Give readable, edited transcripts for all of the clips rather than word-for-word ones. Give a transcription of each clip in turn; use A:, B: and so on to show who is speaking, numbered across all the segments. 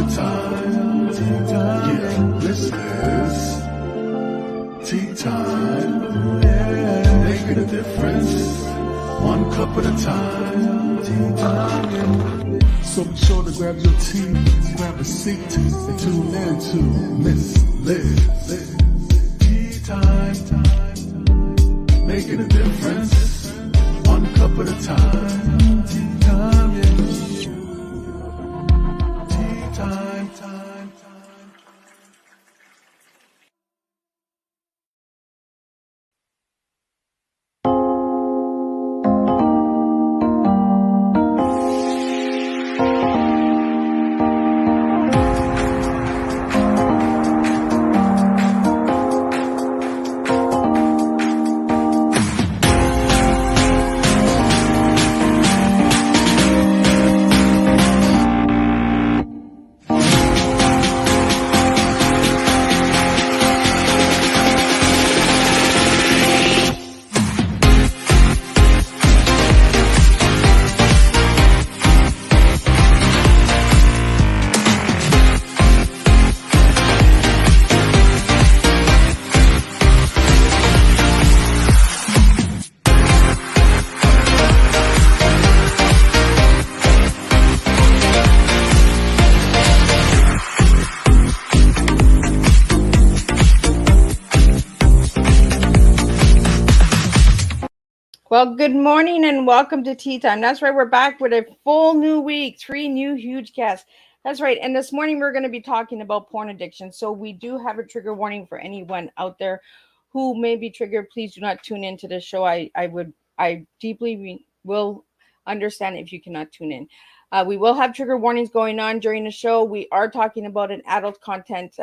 A: a time. Yeah, this is tea time. Yeah, making a difference. One cup at a time. Tea time. So be sure to grab your tea, grab a seat, and tune in to Miss Liz. Tea time. Making a difference. One cup at a time. Tea time. Yeah. Tea time.
B: Well, good morning and welcome to Tea Time. That's right, we're back with a full new week, 3 new huge guests. That's right, and this morning we're going to be talking about porn addiction. So we do have a trigger warning for anyone out there who may be triggered. Please do not tune into this show. I deeply will understand if you cannot tune in. We will have trigger warnings going on during the show. We are talking about an adult content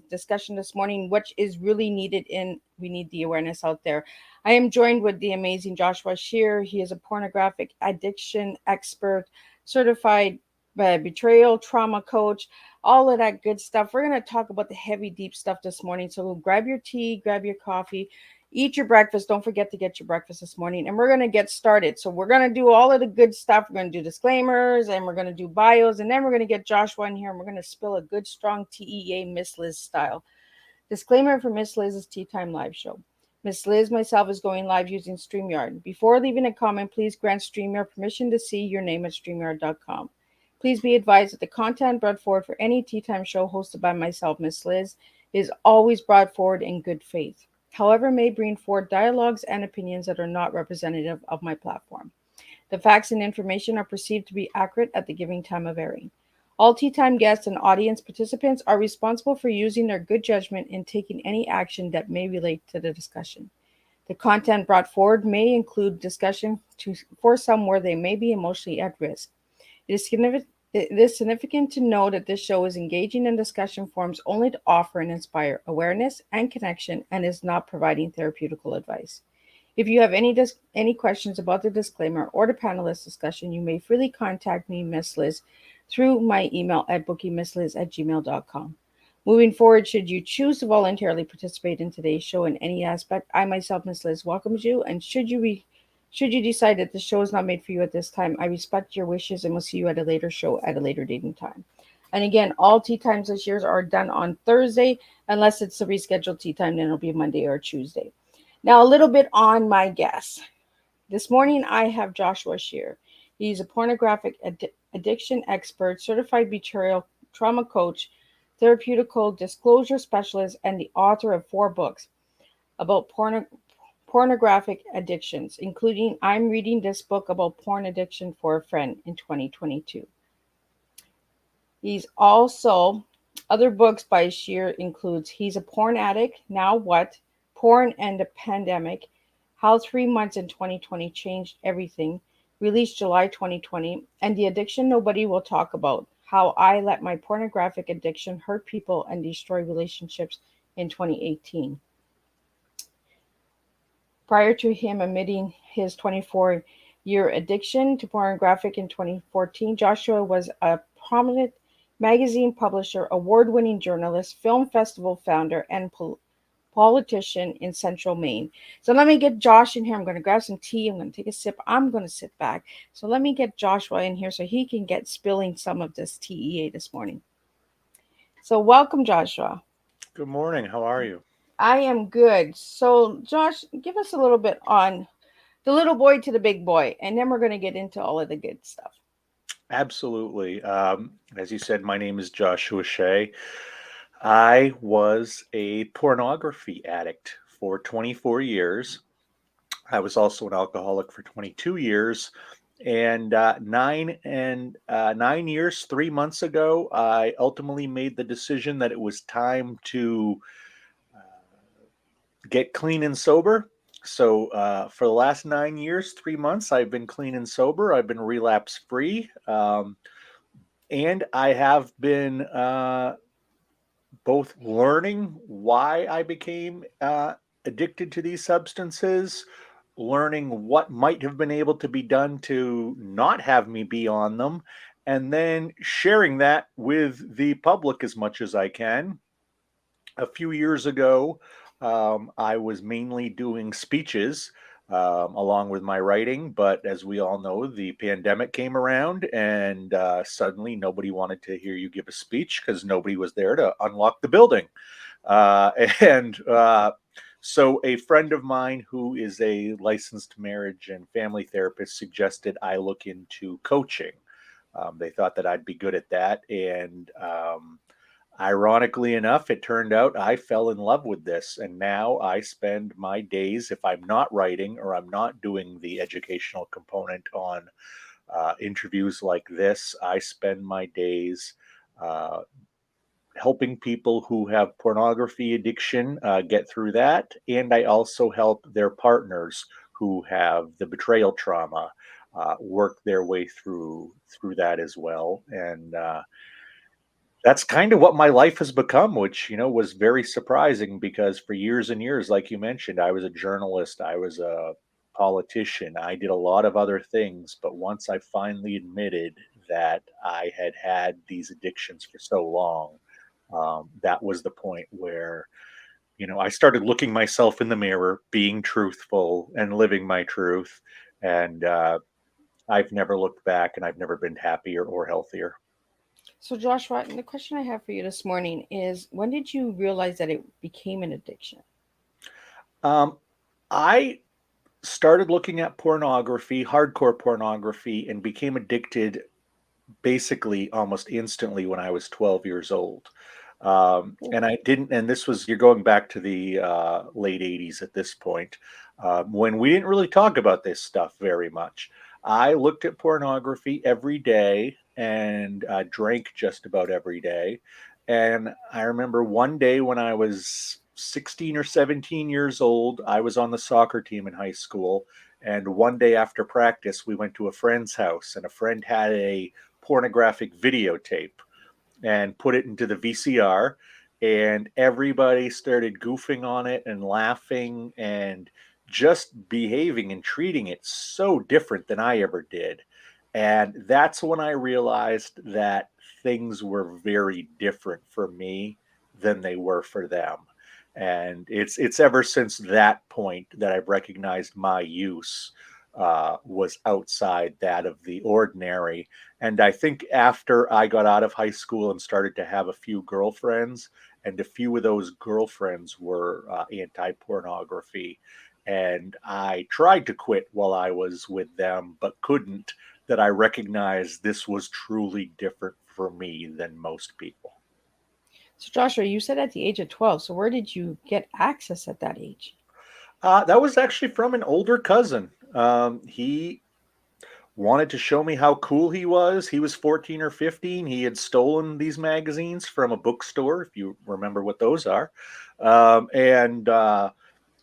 B: discussion this morning, which is really needed, and we need the awareness out there. I am joined with the amazing Joshua Shea. He is a pornographic addiction expert, certified betrayal trauma coach, all of that good stuff. We're going to talk about the heavy, deep stuff this morning. So grab your tea, grab your coffee, eat your breakfast. Don't forget to get your breakfast this morning. And we're going to get started. So we're going to do all of the good stuff. We're going to do disclaimers, and we're going to do bios, and then we're going to get Joshua in here, and we're going to spill a good, strong TEA Miss Liz style. Disclaimer for Miss Liz's Tea Time live show. Miss Liz, myself, is going live using StreamYard. Before leaving a comment, please grant StreamYard permission to see your name at StreamYard.com. Please be advised that the content brought forward for any Tea Time show hosted by myself, Miss Liz, is always brought forward in good faith. However, may bring forward dialogues and opinions that are not representative of my platform. The facts and information are perceived to be accurate at the given time of airing. All Tea Time guests and audience participants are responsible for using their good judgment in taking any action that may relate to the discussion. The content brought forward may include discussion for some where they may be emotionally at risk. It is significant to know that this show is engaging in discussion forums only to offer and inspire awareness and connection, and is not providing therapeutical advice. If you have any questions about the disclaimer or the panelist discussion, you may freely contact me, Miss Liz, through my email at bookingmissliz@gmail.com. Moving forward, should you choose to voluntarily participate in today's show in any aspect, I myself, Miss Liz, welcomes you. And should you decide that the show is not made for you at this time, I respect your wishes and will see you at a later show at a later date and time. And again, all tea times this year are done on Thursday, unless it's a rescheduled tea time, then it'll be Monday or Tuesday. Now, a little bit on my guests. This morning, I have Joshua Shea. He's a pornographic addiction expert, certified betrayal trauma coach, therapeutical disclosure specialist, and the author of 4 books about pornographic addictions, including I'm reading this book about porn addiction for a friend in 2022. He's also, other books by Shea includes He's a Porn Addict, Now What? Porn and the Pandemic, How 3 Months in 2020 Changed Everything, released July 2020, and The Addiction Nobody Will Talk About, How I Let My Pornographic Addiction Hurt People and Destroy Relationships in 2018. Prior to him admitting his 24-year addiction to pornographic in 2014, Joshua was a prominent magazine publisher, award-winning journalist, film festival founder, and politician in Central Maine. So let me get Josh in here. I'm going to grab some tea. I'm going to take a sip. I'm going to sit back. So let me get Joshua in here so he can get spilling some of this TEA this morning. So, welcome, Joshua.
C: Good morning. How are you?
B: I am good. So, Josh, give us a little bit on the little boy to the big boy, and then we're going to get into all of the good stuff.
C: Absolutely. As you said, my name is Joshua Shea. I was a pornography addict for 24 years. I was also an alcoholic for 22 years. And 9 years, 3 months ago, I ultimately made the decision that it was time to uh, get clean and sober. So for the last 9 years, 3 months, I've been clean and sober. I've been relapse free. And I have been both learning why I became addicted to these substances, learning what might have been able to be done to not have me be on them, and then sharing that with the public as much as I can. A few years ago, I was mainly doing speeches along with my writing, but as we all know, the pandemic came around and suddenly nobody wanted to hear you give a speech because nobody was there to unlock the building. Uh, and so a friend of mine who is a licensed marriage and family therapist suggested I look into coaching. They thought that I'd be good at that. And ironically enough, it turned out I fell in love with this. And now I spend my days, if I'm not writing or I'm not doing the educational component on interviews like this, I spend my days uh, helping people who have pornography addiction get through that. And I also help their partners who have the betrayal trauma work their way through that as well. And that's kind of what my life has become, which, was very surprising because for years and years, like you mentioned, I was a journalist, I was a politician, I did a lot of other things. But once I finally admitted that I had had these addictions for so long, that was the point where, I started looking myself in the mirror, being truthful and living my truth. And I've never looked back and I've never been happier or healthier.
B: So, Joshua, the question I have for you this morning is when did you realize that it became an addiction?
C: Um, I started looking at pornography, hardcore pornography, and became addicted basically almost instantly when I was 12 years old.
B: Oh,
C: And I didn't, and this was, you're going back to the late 80s at this point, when we didn't really talk about this stuff very much. I looked at pornography every day and drank just about every day. And I remember one day when I was 16 or 17 years old, I was on the soccer team in high school. And one day after practice, we went to a friend's house, and a friend had a pornographic videotape and put it into the VCR, and everybody started goofing on it and laughing and just behaving and treating it so different than I ever did. And that's when I realized that things were very different for me than they were for them. And it's ever since that point that I've recognized my use was outside that of the ordinary. And I think after I got out of high school and started to have a few girlfriends, and a few of those girlfriends were anti pornography. And I tried to quit while I was with them, but couldn't, that I recognized this was truly different for me than most people.
B: so Joshua, you said at the age of 12. So, where did you get access at that age?
C: That was actually from an older cousin. He wanted to show me how cool he was. He was 14 or 15. He had stolen these magazines from a bookstore, if you remember what those are. And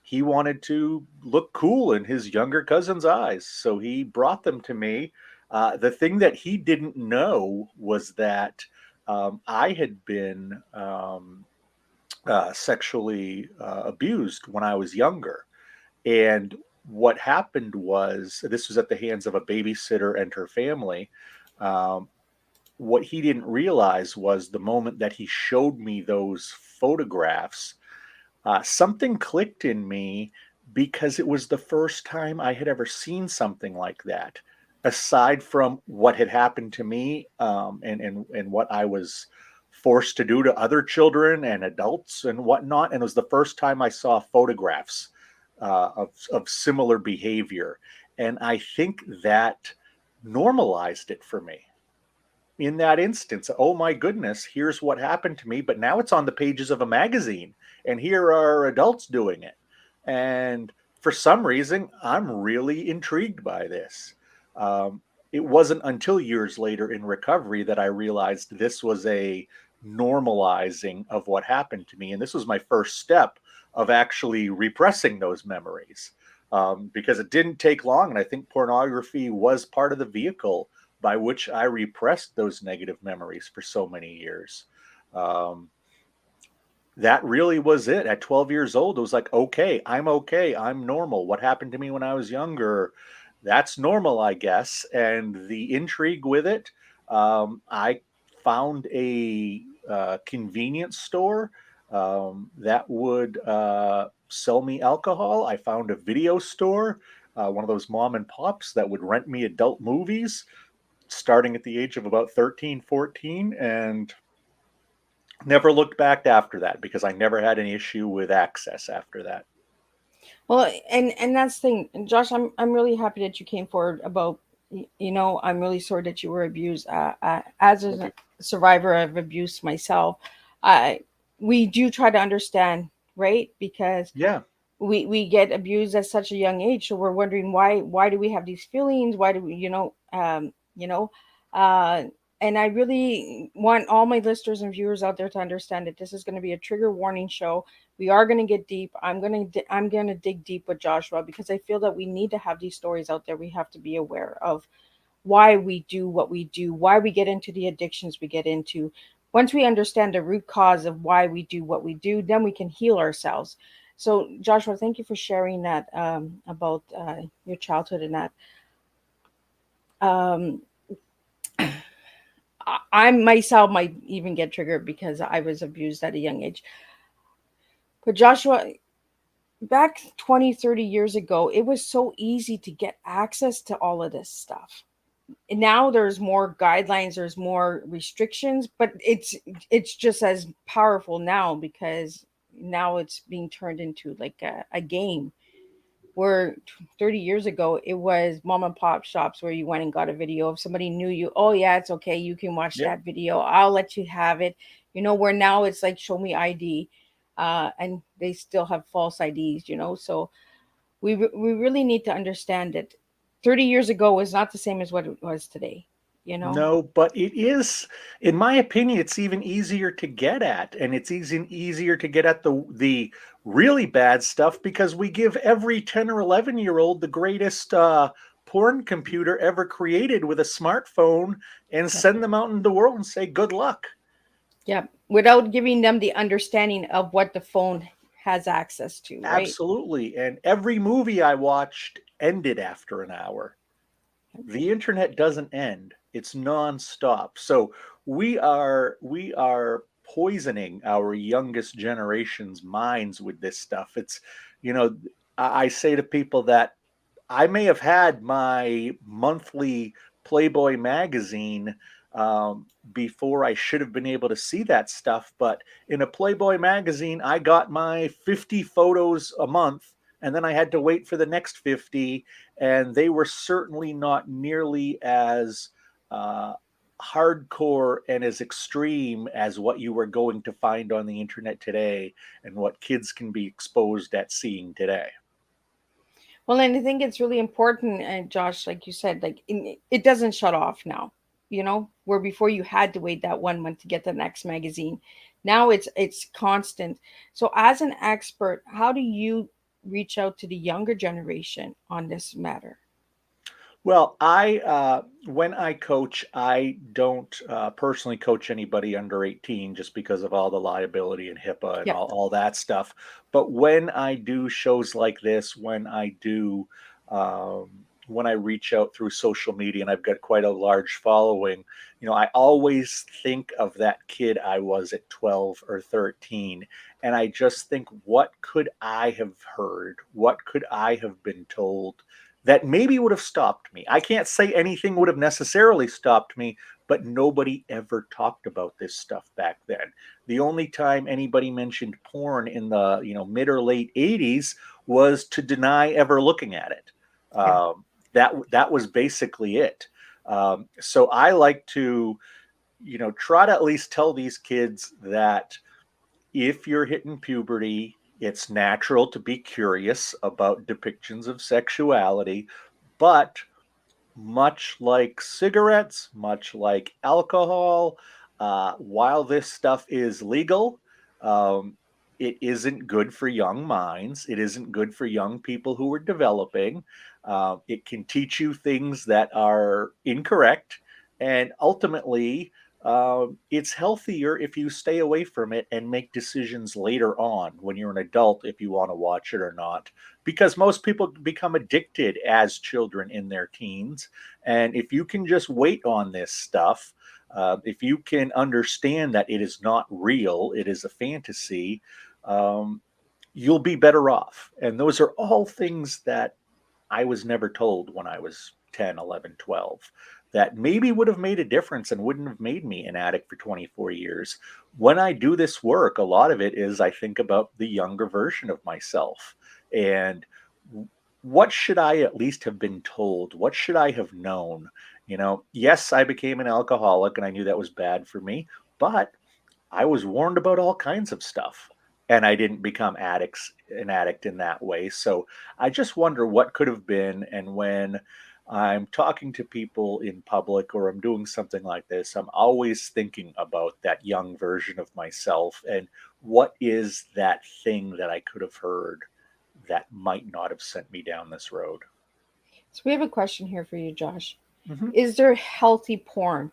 C: he wanted to look cool in his younger cousin's eyes. So he brought them to me. The thing that he didn't know was that I had been sexually abused when I was younger. And what happened was, this was at the hands of a babysitter and her family. Um, what he didn't realize was the moment that he showed me those photographs, something clicked in me because it was the first time I had ever seen something like that. Aside from what had happened to me and what I was forced to do to other children and adults and whatnot. And it was the first time I saw photographs of similar behavior. And I think that normalized it for me in that instance. Oh my goodness, here's what happened to me, but now it's on the pages of a magazine, and here are adults doing it. And for some reason, I'm really intrigued by this. Um, it wasn't until years later in recovery that I realized this was a normalizing of what happened to me. And this was my first step of actually repressing those memories, because it didn't take long. And I think pornography was part of the vehicle by which I repressed those negative memories for so many years. Um, that really was it. At 12 years old, it was like, okay, I'm normal. What happened to me when I was younger? That's normal, I guess. And the intrigue with it, I found a convenience store that would sell me alcohol. I found a video store, one of those mom and pops that would rent me adult movies starting at the age of about 13, 14, and never looked back after that because I never had any issue with access after that.
B: Well, and that's the thing, and Josh. I'm really happy that you came forward about. I'm really sorry that you were abused. As
C: Thank
B: a
C: you.
B: survivor of abuse myself, I we do try to understand, right? Because
C: Yeah.
B: we get abused at such a young age, so we're wondering why do we have these feelings? Why do we, uh, and I really want all my listeners and viewers out there to understand that this is going to be a trigger warning show. We are going to get deep. I'm going to dig deep with Joshua because I feel that we need to have these stories out there. We have to be aware of why we do what we do, why we get into the addictions we get into. Once we understand the root cause of why we do what we do, then we can heal ourselves. So, Joshua, thank you for sharing that about your childhood and that. Um, I myself might even get triggered because I was abused at a young age. But, Joshua, back 20, 30 years ago, it was so easy to get access to all of this stuff. Now there's more guidelines, there's more restrictions, but it's just as powerful now because now it's being turned into like a game where 30 years ago it was mom and pop shops where you went and got a video. If somebody knew you, oh yeah, it's okay, you can watch
C: Yep.
B: that video, I'll let you have it. Where now it's like show me ID, and they still have false IDs. So we really need to understand that 30 years ago was not the same as what it was today, you know?
C: No, but it is, in my opinion, it's even easier to get at, and it's easier to get at the really bad stuff because we give every 10 or 11-year-old the greatest porn computer ever created with a smartphone and
B: Yep.
C: send them out in the world and say good luck.
B: Yep. Without giving them the understanding of what the phone has access to, right?
C: Absolutely. And every movie I watched ended after an hour. The internet doesn't end. It's nonstop. So we are poisoning our youngest generation's minds with this stuff. It's, you know, I say to people that I may have had my monthly Playboy magazine before I should have been able to see that stuff. But in a Playboy magazine, I got my 50 photos a month, and then I had to wait for the next 50. And they were certainly not nearly as uh, hardcore and as extreme as what you were going to find on the internet today and what kids can be exposed at seeing today.
B: Well, and I think it's really important, and Josh, like you said, like it doesn't shut off now. Where before you had to wait that 1 month to get the next magazine. Now it's constant. So, as an expert, how do you reach out to the younger generation on this matter?
C: Well, when I coach, I don't personally coach anybody under 18 just because of all the liability and HIPAA and
B: Yeah.
C: all that stuff. But when I do shows like this, when I reach out through social media, and I've got quite a large following, I always think of that kid I was at 12 or 13. And I just think, what could I have heard? What could I have been told that maybe would have stopped me? I can't say anything would have necessarily stopped me, but nobody ever talked about this stuff back then. The only time anybody mentioned porn in the mid or late 80s was to deny ever looking at it.
B: Yeah.
C: That was basically it. So I like to try to at least tell these kids that if you're hitting puberty, it's natural to be curious about depictions of sexuality, but much like cigarettes, much like alcohol, while this stuff is legal, um, it isn't good for young minds. It isn't good for young people who are developing. It can teach you things that are incorrect. And ultimately, it's healthier if you stay away from it and make decisions later on when you're an adult if you want to watch it or not, because most people become addicted as children in their teens. And if you can just wait on this stuff, if you can understand that it is not real, it is a fantasy, um, you'll be better off. And those are all things that I was never told when I was 10, 11, 12, that maybe would have made a difference and wouldn't have made me an addict for 24 years. When I do this work, a lot of it is I think about the younger version of myself and what should I at least have been told? What should I have known? Yes, I became an alcoholic and I knew that was bad for me, but I was warned about all kinds of stuff and I didn't become an addict in that way. So I just wonder what could have been. And when I'm talking to people in public or I'm doing something like this, I'm always thinking about that young version of myself and what is that thing that I could have heard that might not have sent me down this road.
B: So we have a question here for you, Josh.
C: Mhm.
B: Is there healthy porn?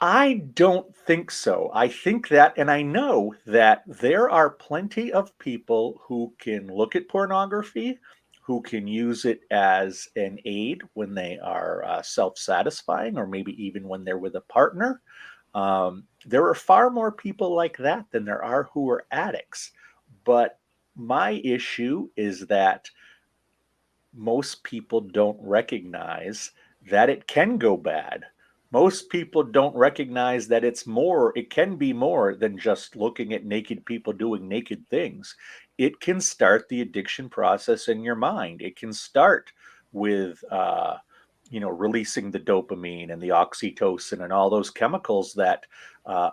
C: I don't think so. I think that, and I know that there are plenty of people who can look at pornography, who can use it as an aid when they are self satisfying, or maybe even when they're with a partner. There are far more people like that than there are who are addicts. But my issue is that most people don't recognize that it can go bad. Most people don't recognize that it can be more than just looking at naked people doing naked things. It can start the addiction process in your mind. It can start with, releasing the dopamine and the oxytocin and all those chemicals that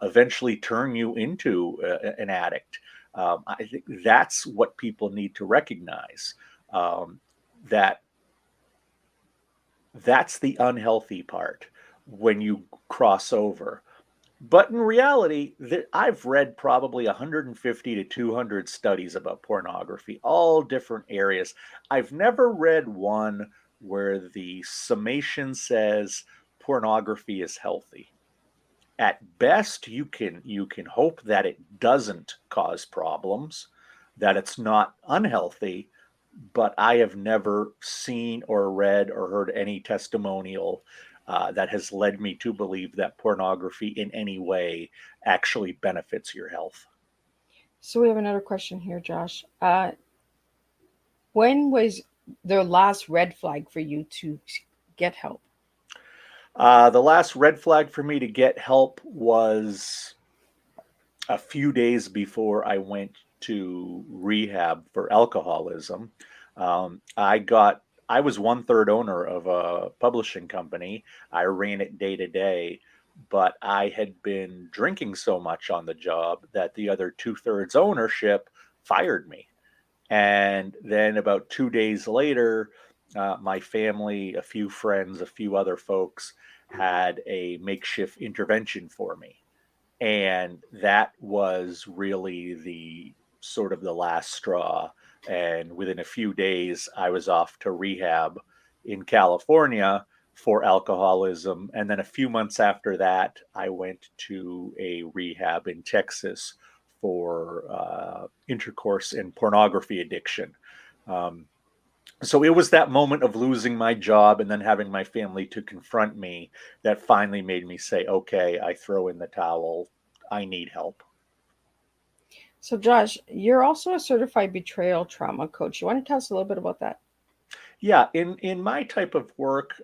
C: eventually turn you into an addict. I think that's what people need to recognize. Um, that that's the unhealthy part when you cross over. But in reality, I've read probably 150 to 200 studies about pornography, all different areas. I've never read one where the summation says pornography is healthy. At best, you can hope that it doesn't cause problems, that it's not unhealthy, but I have never seen or read or heard any testimonial that has led me to believe that pornography in any way actually benefits your health.
B: So we have another question here, Josh. When was the last red flag for you to get help?
C: The last red flag for me to get help was a few days before I went to rehab for alcoholism. I was one third owner of a publishing company. I ran it day to day, but I had been drinking so much on the job that the other two-thirds ownership fired me. And then about 2 days later, my family, a few friends, a few other folks had a makeshift intervention for me, and that was really the sort of the last straw. And within a few days I was off to rehab in California for alcoholism, and then a few months after that I went to a rehab in Texas for intercourse and pornography addiction. um, so it was that moment of losing my job and then having my family to confront me that finally made me say, okay, I throw in the towel. I need help.
B: So, Josh, you're also a certified betrayal trauma coach. You want to tell us a little bit about that?
C: Yeah, in my type of work,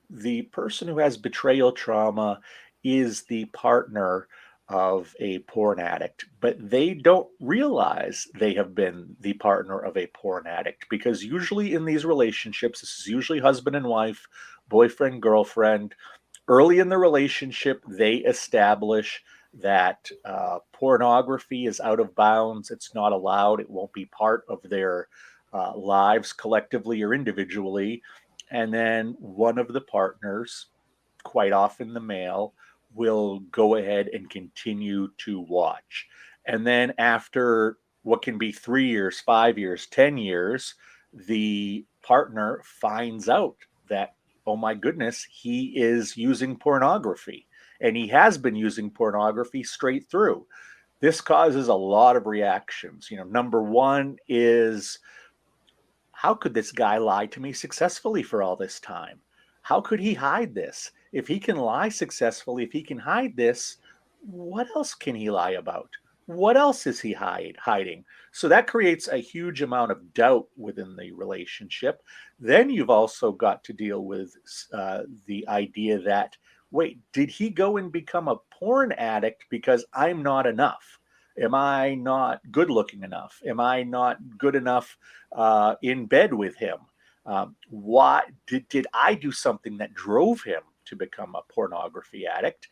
C: the person who has betrayal trauma is the partner of a porn addict, but they don't realize they have been the partner of a porn addict because usually in these relationships, this is usually husband and wife, boyfriend, girlfriend. Early in the relationship, they establish that pornography is out of bounds, it's not allowed, it won't be part of their lives collectively or individually. And then one of the partners, quite often the male, will go ahead and continue to watch. And then after what can be 3 years, 5 years, 10 years, the partner finds out that, oh my goodness, he is using pornography. And he has been using pornography straight through. This causes a lot of reactions. Number one is, how could this guy lie to me successfully for all this time? How could he hide this? If he can lie successfully, if he can hide this, what else can he lie about? What else is he hiding? So that creates a huge amount of doubt within the relationship. Then you've also got to deal with the idea that, wait, did he go and become a porn addict because I'm not enough? Am I not good looking enough? Am I not good enough in bed with him? Why did I do something that drove him to become a pornography addict?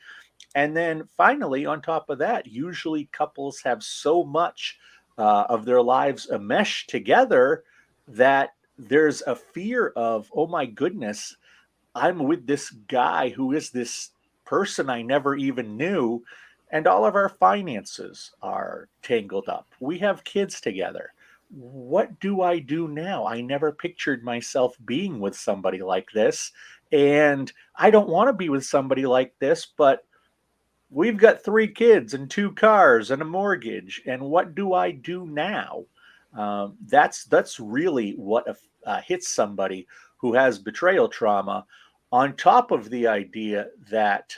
C: And then finally, on top of that, usually couples have so much of their lives enmeshed together that there's a fear of, oh my goodness, I'm with this guy who is this person I never even knew, and all of our finances are tangled up. We have kids together. What do I do now? I never pictured myself being with somebody like this, and I don't want to be with somebody like this, but we've got 3 kids and 2 cars and a mortgage, and what do I do now? That's really what hits somebody who has betrayal trauma, on top of the idea that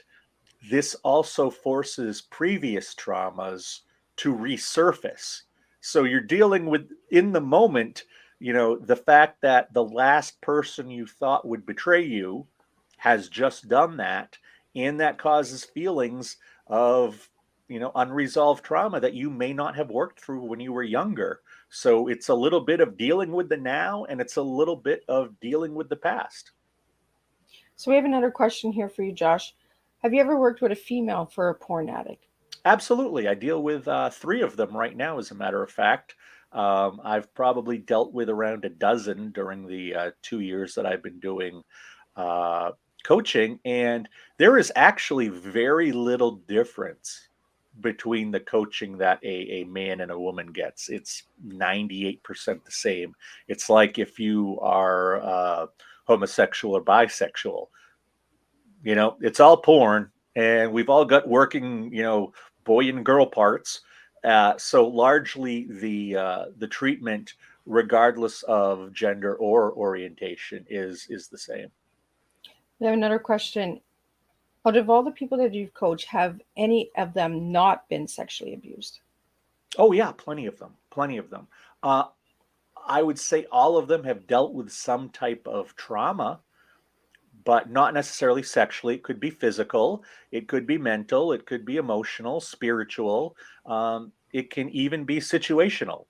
C: this also forces previous traumas to resurface. So you're dealing with, in the moment, the fact that the last person you thought would betray you has just done that, and that causes feelings of, unresolved trauma that you may not have worked through when you were younger. So it's a little bit of dealing with the now, and it's a little bit of dealing with the past.
B: So we have another question here for you, Josh. Have you ever worked with a female for a porn addict?
C: Absolutely. I deal with 3 of them right now, as a matter of fact. I've probably dealt with around a dozen during the 2 years that I've been doing uh, coaching. And there is actually very little difference between the coaching that a man and a woman gets. It's 98% the same. It's like if you are homosexual or bisexual, it's all porn, and we've all got working, boy and girl parts. So largely the treatment, regardless of gender or orientation, is the same.
B: We have another question. Out of all the people that you've coached, have any of them not been sexually abused?
C: Oh yeah, plenty of them, plenty of them. Uh, I would say all of them have dealt with some type of trauma, but not necessarily sexually. It could be physical, it could be mental, it could be emotional, spiritual. It can even be situational.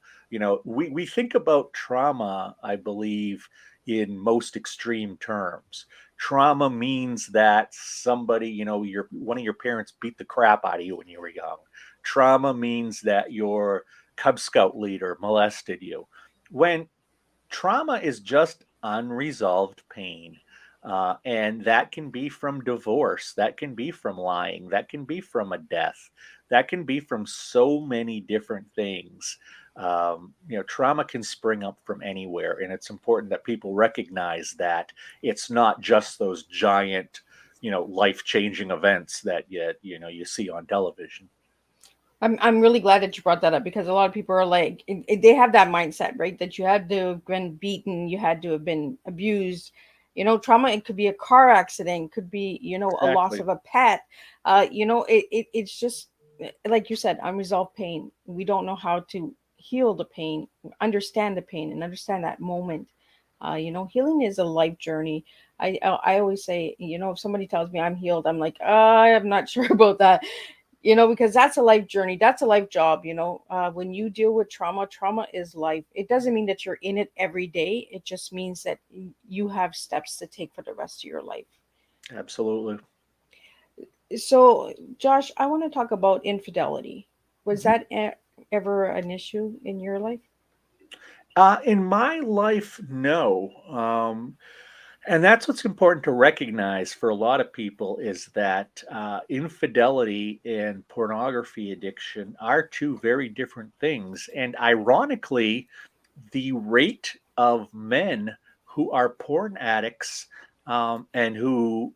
C: We think about trauma, I believe, in most extreme terms. Trauma means that somebody, one of your parents beat the crap out of you when you were young. Trauma means that your Cub Scout leader molested you. When trauma is just unresolved pain. And that can be from divorce, that can be from lying, that can be from a death, that can be from so many different things. Trauma can spring up from anywhere, and it's important that people recognize that it's not just those giant, life-changing events that you see on television.
B: I'm really glad that you brought that up because a lot of people are like they have that mindset, right? That you had to have been beaten, you had to have been abused. Trauma, it could be a car accident, could be, a loss
C: Exactly.
B: of a pet. It's just like you said, unresolved pain. We don't know how to heal the pain, understand the pain, and understand that moment. Healing is a life journey. I always say, if somebody tells me I'm healed, I'm like, I'm not sure about that, because that's a life journey. That's a life job. When you deal with trauma, trauma is life. It doesn't mean that you're in it every day. It just means that you have steps to take for the rest of your life.
C: Absolutely.
B: So, Josh, I want to talk about infidelity. Was
C: Mhm.
B: that ever an issue in your life?
C: In my life, no. And that's what's important to recognize for a lot of people is that infidelity and pornography addiction are two very different things. And ironically, the rate of men who are porn addicts and who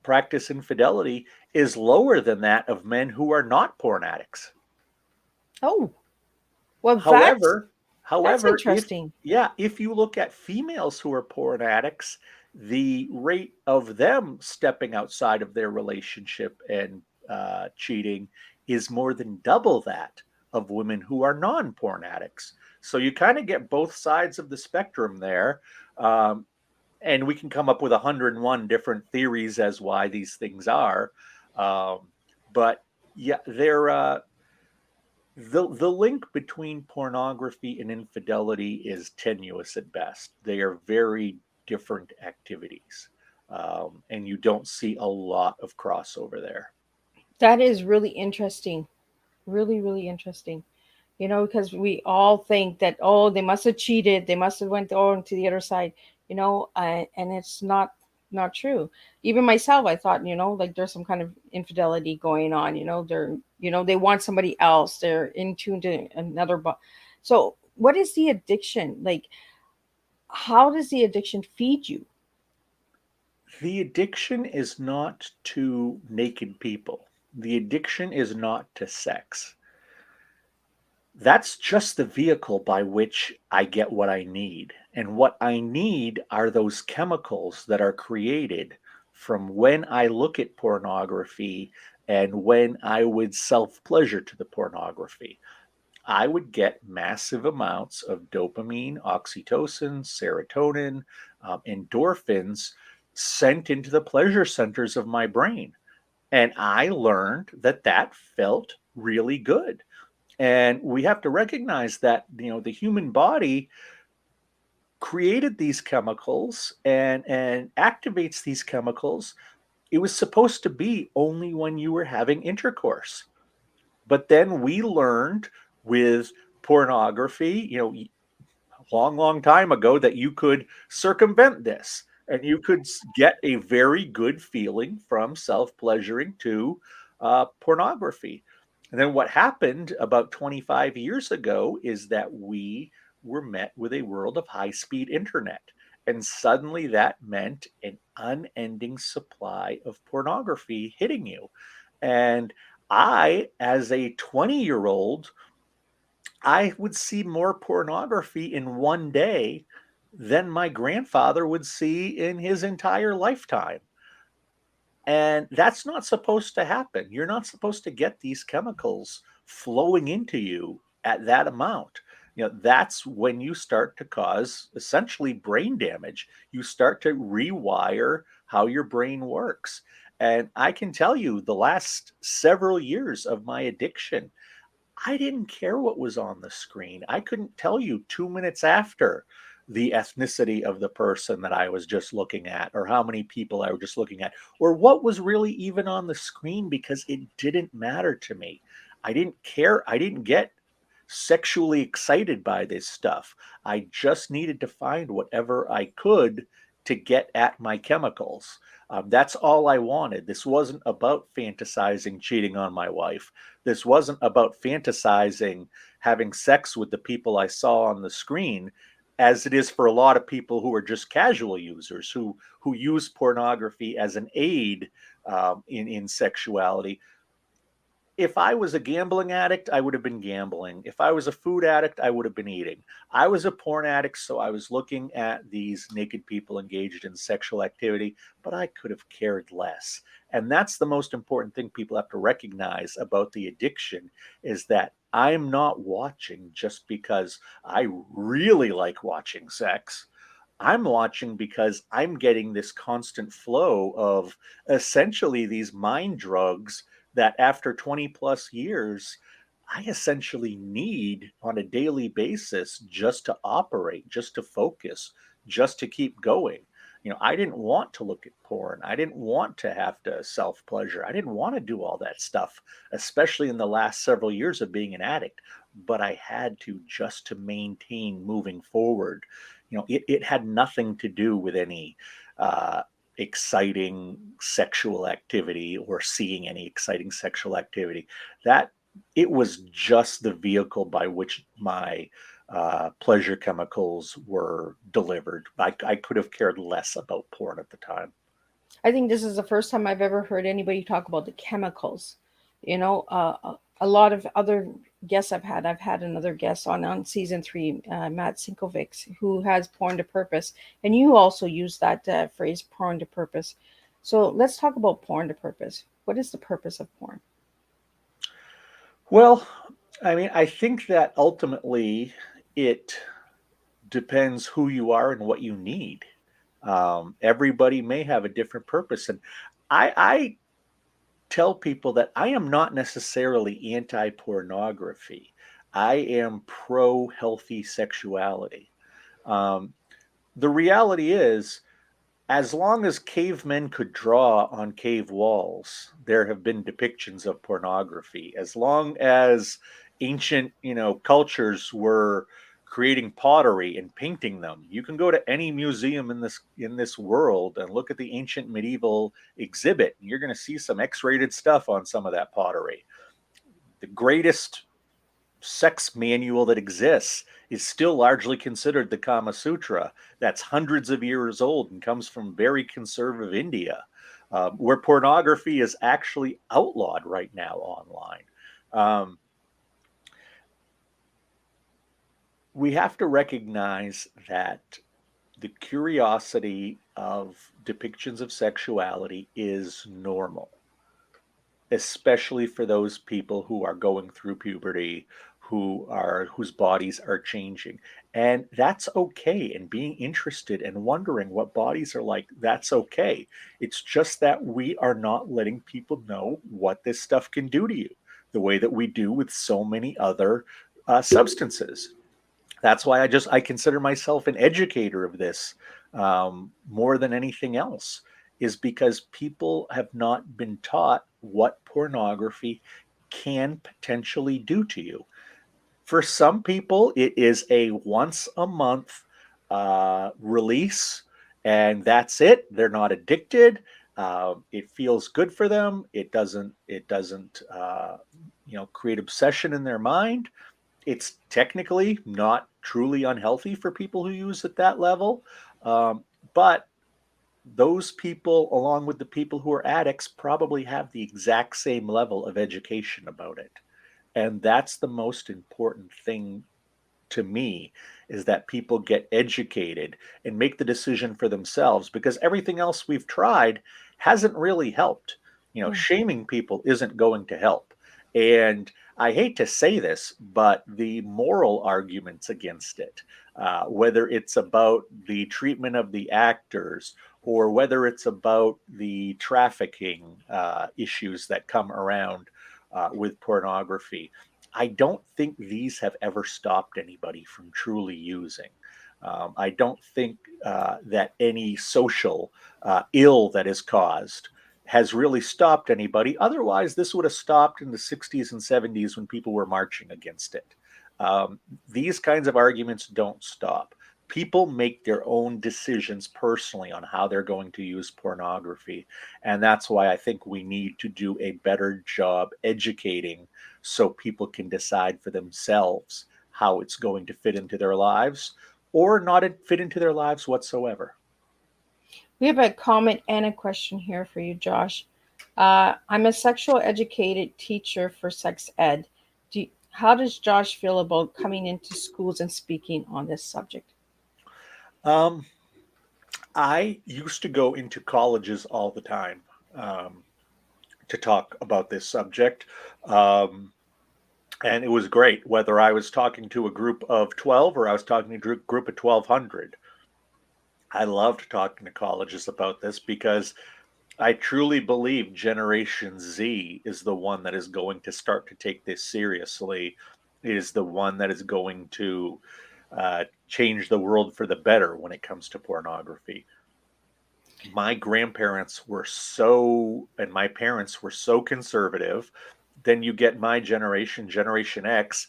C: practice infidelity is lower than that of men who are not porn addicts.
B: Oh, well, that's
C: However,
B: that's
C: however, if
B: interesting.
C: yeah, if you look at females who are porn addicts, the rate of them stepping outside of their relationship and cheating is more than double that of women who are non-porn addicts. So you kind of get both sides of the spectrum there, um, and we can come up with 101 different theories as why these things are. Um, but yeah, they're the link between pornography and infidelity is tenuous at best. They are very different activities, and you don't see a lot of crossover there.
B: That is really interesting. Really, really interesting. Because we all think that, oh, they must have cheated, they must have went on to the other side, and it's not true. Even myself, I thought, like there's some kind of infidelity going on. They want somebody else, they're in tune to another. So what is the addiction like? How does the addiction feed you?
C: The addiction is not to naked people. The addiction is not to sex. That's just the vehicle by which I get what I need. And what I need are those chemicals that are created from when I look at pornography and when I would self pleasure to the pornography. I would get massive amounts of dopamine, oxytocin, serotonin, endorphins sent into the pleasure centers of my brain. And I learned that that felt really good. And we have to recognize that, the human body created these chemicals and activates these chemicals. It was supposed to be only when you were having intercourse. But then we learned with pornography, a long, long time ago that you could circumvent this and you could get a very good feeling from self pleasuring to pornography. And then what happened about 25 years ago is that we were met with a world of high speed internet. And suddenly that meant an unending supply of pornography hitting you. And I, as a 20-year-old, I would see more pornography in one day than my grandfather would see in his entire lifetime. And that's not supposed to happen. You're not supposed to get these chemicals flowing into you at that amount. That's when you start to cause essentially brain damage. You start to rewire how your brain works. And I can tell you the last several years of my addiction, I didn't care what was on the screen. I couldn't tell you 2 minutes after the ethnicity of the person that I was just looking at, or how many people I was just looking at, or what was really even on the screen because it didn't matter to me. I didn't care. I didn't get sexually excited by this stuff. I just needed to find whatever I could to get at my chemicals. That's all I wanted. This wasn't about fantasizing cheating on my wife. This wasn't about fantasizing having sex with the people I saw on the screen, as it is for a lot of people who are just casual users who use pornography as an aid in sexuality. if I was a gambling addict, I would have been gambling. If I was a food addict, I would have been eating. I was a porn addict, so I was looking at these naked people engaged in sexual activity, but I could have cared less. And that's the most important thing people have to recognize about the addiction is that I'm not watching just because I really like watching sex. I'm watching because I'm getting this constant flow of essentially these mind drugs that after 20 plus years, I essentially need on a daily basis just to operate, just to focus, just to keep going. I didn't want to look at porn. I didn't want to have to self pleasure. I didn't want to do all that stuff, especially in the last several years of being an addict. But I had to just to maintain moving forward. It had nothing to do with any uh, exciting sexual activity or seeing any exciting sexual activity. That it was just the vehicle by which my pleasure chemicals were delivered. I could have cared less about porn at the time.
B: I think this is the first time I've ever heard anybody talk about the chemicals. A lot of other guests I've had another guest on season three, Matt Sinkovics, who has porn to purpose, and you also use that phrase porn to purpose. So let's talk about porn to purpose. What is the purpose of porn?
C: Well, I mean, I think that ultimately it depends who you are and what you need. Everybody may have a different purpose, and I tell people that I am not necessarily anti pornography. I am pro healthy sexuality. Um, the reality is, as long as cavemen could draw on cave walls, there have been depictions of pornography. As long as ancient, cultures were creating pottery and painting them, you can go to any museum in this world and look at the ancient medieval exhibit, and you're going to see some X-rated stuff on some of that pottery. The greatest sex manual that exists is still largely considered the Kama Sutra. That's hundreds of years old and comes from very conservative India, where pornography is actually outlawed right now online. Um, we have to recognize that the curiosity of depictions of sexuality is normal, especially for those people who are going through puberty, whose bodies are changing. And that's okay. And being interested and wondering what bodies are like, that's okay. It's just that we are not letting people know what this stuff can do to you the way that we do with so many other substances. That's why I consider myself an educator of this, more than anything else, is because people have not been taught what pornography can potentially do to you. For some people, it is a once a month release, and that's it. They're not addicted. It feels good for them. It doesn't create obsession in their mind. It's technically not truly unhealthy for people who use at that level. Um, but those people, along with the people who are addicts, probably have the exact same level of education about it. And that's the most important thing to me, is that people get educated and make the decision for themselves, because everything else we've tried hasn't really helped.
B: Yeah.
C: Shaming people isn't going to help. And I hate to say this, but the moral arguments against it, whether it's about the treatment of the actors or whether it's about the trafficking issues that come around with pornography, I don't think these have ever stopped anybody from truly using. I don't think that any social ill that is caused has really stopped anybody. Otherwise, this would have stopped in the 60s and 70s when people were marching against it. These kinds of arguments don't stop. People make their own decisions personally on how they're going to use pornography. And that's why I think we need to do a better job educating so people can decide for themselves how it's going to fit into their lives or not fit into their lives whatsoever.
B: We have a comment and a question here for you, Josh. I'm a sexual educated teacher for sex ed. How does Josh feel about coming into schools and speaking on this subject?
C: Um, I used to go into colleges all the time um, to talk about this subject. Um, and it was great, whether I was talking to a group of 12 or I was talking to a group of 1,200. I loved talking to colleges about this because I truly believe Generation Z is the one that is going to start to take this seriously, is the one that is going to change the world for the better when it comes to pornography. My grandparents were so, and my parents were so conservative. Then you get my generation, Generation X.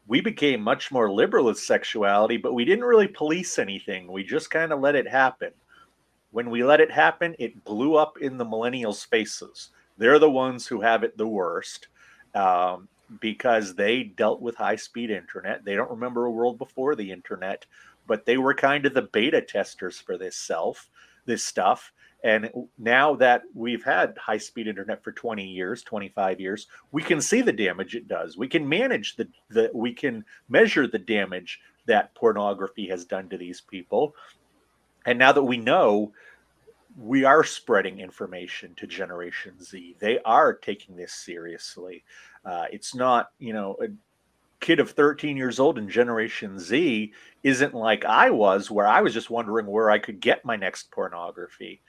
C: We became much more liberal with sexuality, but we didn't really police anything. We just kind of let it happen. When we let it happen, it blew up in the millennials' faces. They're the ones who have it the worst um, because they dealt with high speed internet. They don't remember a world before the internet, but they were kind of the beta testers for this stuff. And now that we've had high speed internet for 20 years, 25 years, we can see the damage it does. We can manage we can measure the damage that pornography has done to these people. And now that we know, we are spreading information to Generation Z. They are taking this seriously. It's not, a kid of 13 years old in Generation Z isn't like I was, where I was just wondering where I could get my next pornography.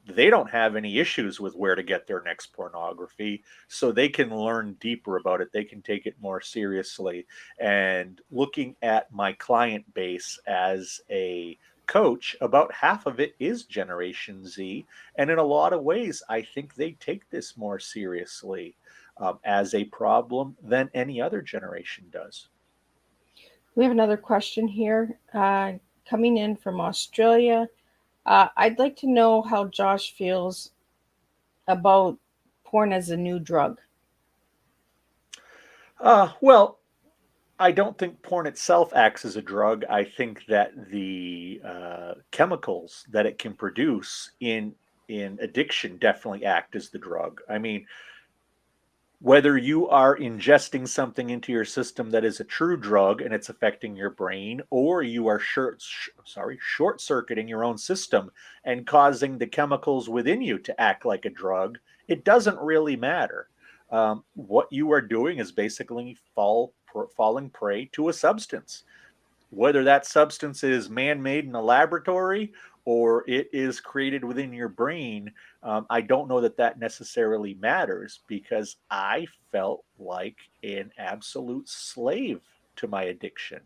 C: They don't have any issues with where to get their next pornography, so they can learn deeper about it. They can take it more seriously. And looking at my client base as a coach, about half of it is Generation Z. And in a lot of ways, I think they take this more seriously as a problem than any other generation does.
B: We have another question here coming in from Australia. I'd like to know how Josh feels about porn as a new drug.
C: Well, I don't think porn itself acts as a drug. I think that the chemicals that it can produce in addiction definitely act as the drug. I mean, whether you are ingesting something into your system that is a true drug and it's affecting your brain, or you are short circuiting your own system and causing the chemicals within you to act like a drug, it doesn't really matter. What you are doing is basically falling prey to a substance, whether that substance is man-made in a laboratory or it is created within your brain. I don't know that that necessarily matters, because I felt like an absolute slave to my addiction.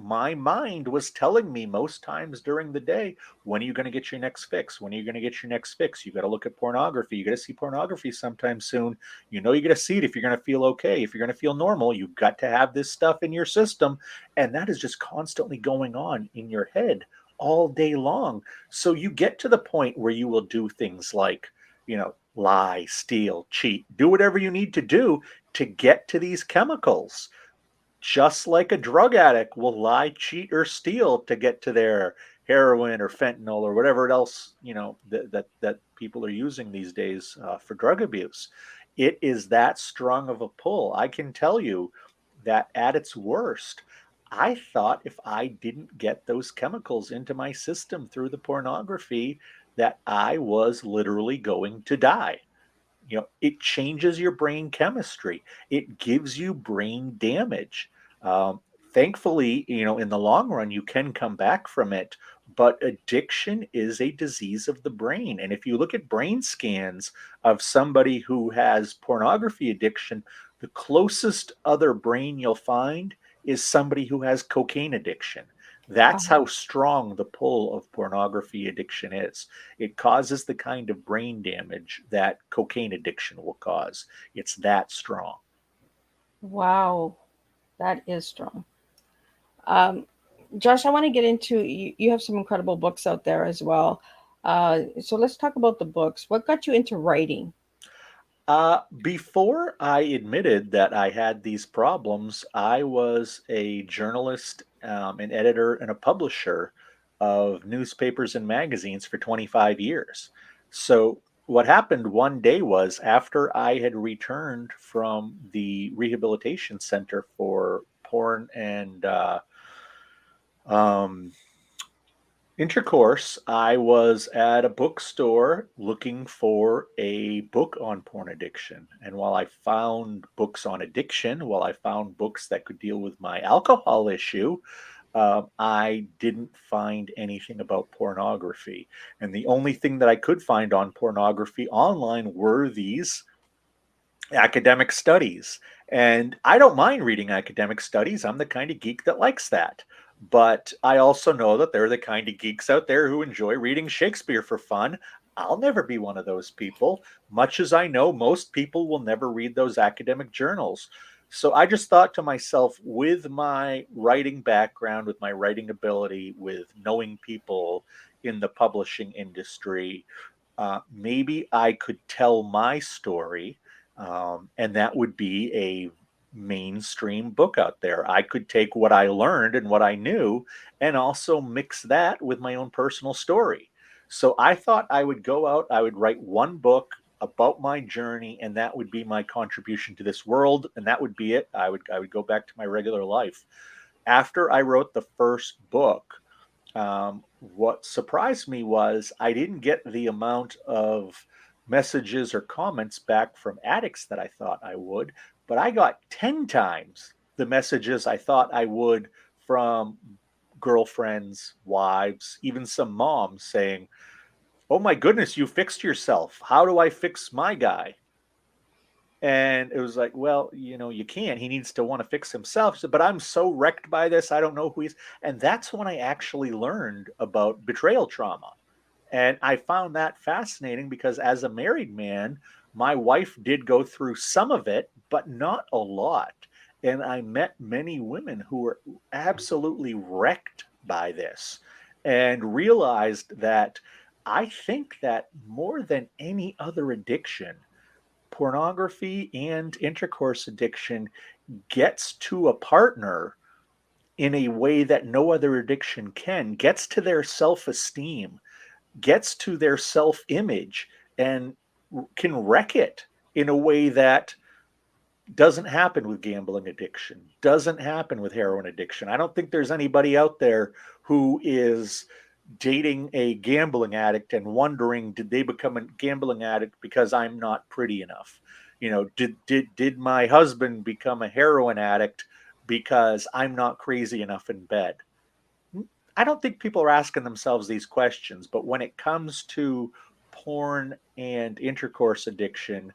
C: My mind was telling me most times during the day, when are you going to get your next fix? When are you going to get your next fix? You got to look at pornography. You got to see pornography sometime soon. You got to see it if you're going to feel okay. If you're going to feel normal, you've got to have this stuff in your system. And that is just constantly going on in your head all day long. So you get to the point where you will do things like, lie, steal, cheat, do whatever you need to do to get to these chemicals, just like a drug addict will lie, cheat, or steal to get to their heroin or fentanyl or whatever else that people are using these days for drug abuse. It is that strong of a pull. I can tell you that at its worst, I thought if I didn't get those chemicals into my system through the pornography, that I was literally going to die. It changes your brain chemistry. It gives you brain damage. um, Thankfully, in the long run you can come back from it, but addiction is a disease of the brain. And if you look at brain scans of somebody who has pornography addiction, the closest other brain you'll find is somebody who has cocaine addiction. That's
B: Uh-huh.
C: how strong the pull of pornography addiction is. It causes the kind of brain damage that cocaine addiction will cause. It's that strong.
B: Wow, that is strong. Um, Josh, I want to get into you have some incredible books out there as well. So let's talk about the books. What got you into writing?
C: Before I admitted that I had these problems, I was a journalist, an editor, and a publisher of newspapers and magazines for 25 years. So what happened one day was after I had returned from the rehabilitation center for porn and um, intercourse, I was at a bookstore looking for a book on porn addiction. And while I found books on addiction, while I found books that could deal with my alcohol issue, I didn't find anything about pornography. And the only thing that I could find on pornography online were these academic studies. And I don't mind reading academic studies. I'm the kind of geek that likes that. But I also know that there are the kind of geeks out there who enjoy reading Shakespeare for fun. I'll never be one of those people, much as I know most people will never read those academic journals. So I just thought to myself, with my writing background, with my writing ability, with knowing people in the publishing industry, maybe I could tell my story, and that would be a mainstream book out there. I could take what I learned and what I knew and also mix that with my own personal story. So I thought I would go out, I would write one book about my journey, and that would be my contribution to this world, and that would be it. I would go back to my regular life. After I wrote the first book, what surprised me was I didn't get the amount of messages or comments back from addicts that I thought I would, but I got 10 times the messages I thought I would from girlfriends, wives, even some moms saying, "Oh my goodness, you fixed yourself. How do I fix my guy?" And it was like, well, you can't. He needs to want to fix himself. So, but I'm so wrecked by this. I don't know who he is. And that's when I actually learned about betrayal trauma. And I found that fascinating because as a married man, my wife did go through some of it, but not a lot. And I met many women who were absolutely wrecked by this and realized that I think that more than any other addiction, pornography and intercourse addiction gets to a partner in a way that no other addiction can, gets to their self esteem, gets to their self image, and can wreck it in a way that doesn't happen with gambling addiction, doesn't happen with heroin addiction. I don't think there's anybody out there who is dating a gambling addict and wondering, did they become a gambling addict because I'm not pretty enough? Did my husband become a heroin addict because I'm not crazy enough in bed? I don't think people are asking themselves these questions, but when it comes to porn and intercourse addiction,